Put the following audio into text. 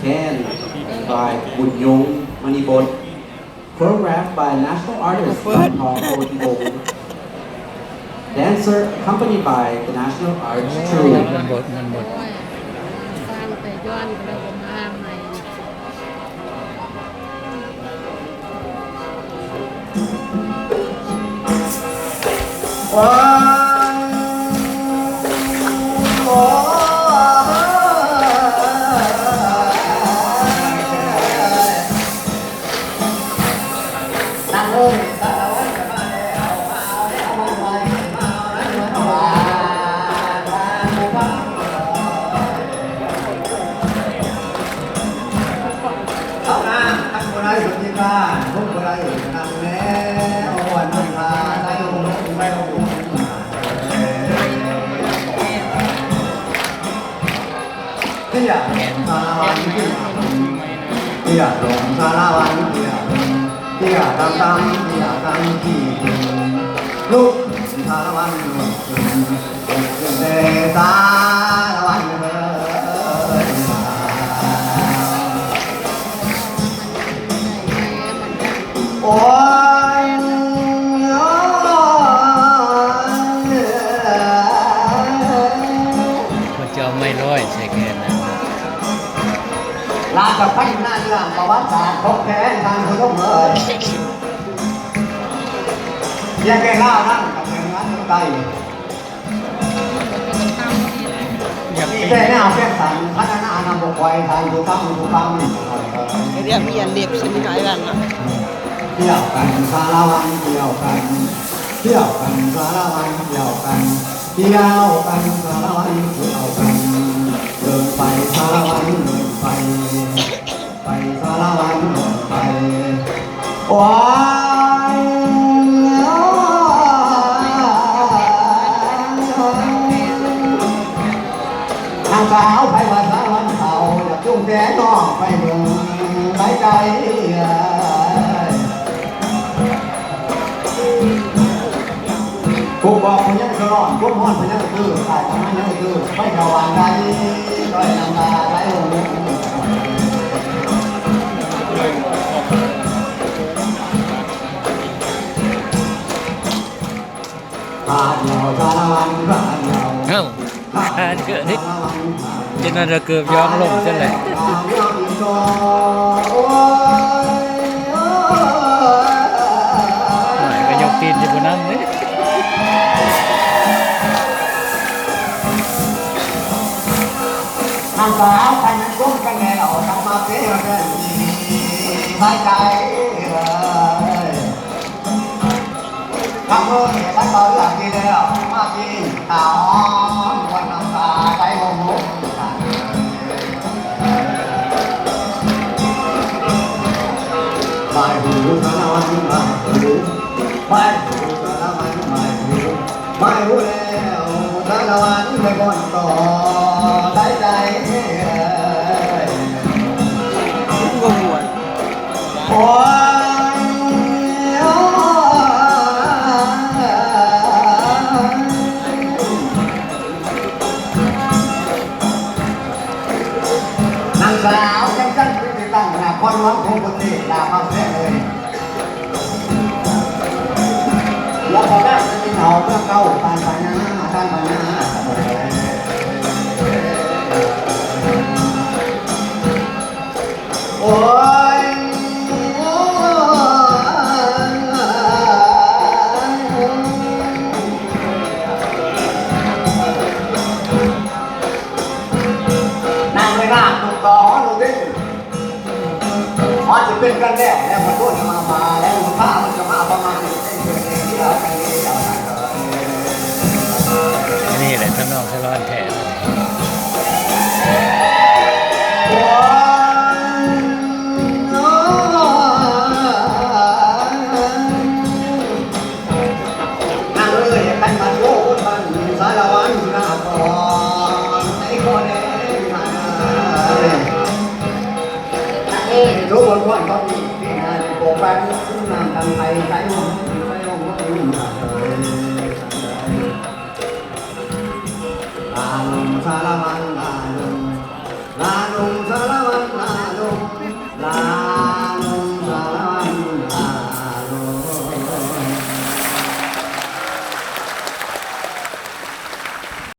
Can by Bun Yong Manibon, choreographed by national artist Hong Kong. Dancer accompanied by the national arts มัน troupe. บดมันบด โอ้ยสร้างแต่ย้อนไปแล้วก็มาใหม่ Tia dong salawan tia tam tam tia tam ki lúc salawan lúc de salawan ôi มันจะเอาไม่ร้อยใส่แกนนะ ลากับพัฒนาเรื่องประวัติศาสตร์ของแท้ทางคุณต้องเอ่ยแยกแก่ล่านั่งกับเรื่องนั้นไกลมีแค่แนวแค่สันพัฒนานำบกไว้ทางทุกคำทุกคำ เรียกเมียนเด็บสนิทายกันนะ เที่ยวกันสารวันเที่ยวกันเที่ยวกันสารวันเที่ยวกันเที่ยวกันสารวันเที่ยวกันเดินไปสารวันเดินไปไปสารวันเดินไปโอ้ยนางสาวไปว่าสารวันเขาอยากจุ่มแก่นอกไปเมืองไปไกลกูบอกคนยังจะรอดกูห้อนคนยังจะคือใครทำให้ยังจะคือไม่ระวังใดด้อยนำตาไหลลงพาเดียวสารวันพาเดียว เอ้าทานเกิดนี่จะน่าจะเกือบย้อนลงซะแหละหน่อยก็ยกตีนจะบนน้ำนี่ นางสาวใครนั้นก้มกันแน่เราทำมาเพื่อกันไม่ใจทำมือเนี่ยฉันต่อเรื่องที่เดียวมากินข้าววันน้ำตาใจโมโหไม่หูสารวันไม่หูไม่หูสารวันไม่หูไม่หูแล้วสารวันไม่ก่อนต่อได้ใจงงวน โอ้ยนางสาวยังจันทร์ไปตั้งหน้าคนร้องคงคนนี้ลามาเสียเลยแล้วพอแม่จะกินเอาเพื่อเข้าทานปัญญาทานปัญญาโอ้ยนั่งไม่น่าถูกต่อลูกดิมันจะเป็นกันแน่แล้วมันต้นมาแล้วมันพามันจะมาประมาณนี้เดี๋ยวกันนี้เดี๋ยวกัน นี่แหละท่านน้องสะร้อนแท้ โอ้นั่งเลยกันมาโยกมันสารวันหน้าก่อนไอ้คนนี้มารู้ว่าคนเขาดีที่งานโกแฟนนำทางไทยใจลงใจลงตาลงสารวัน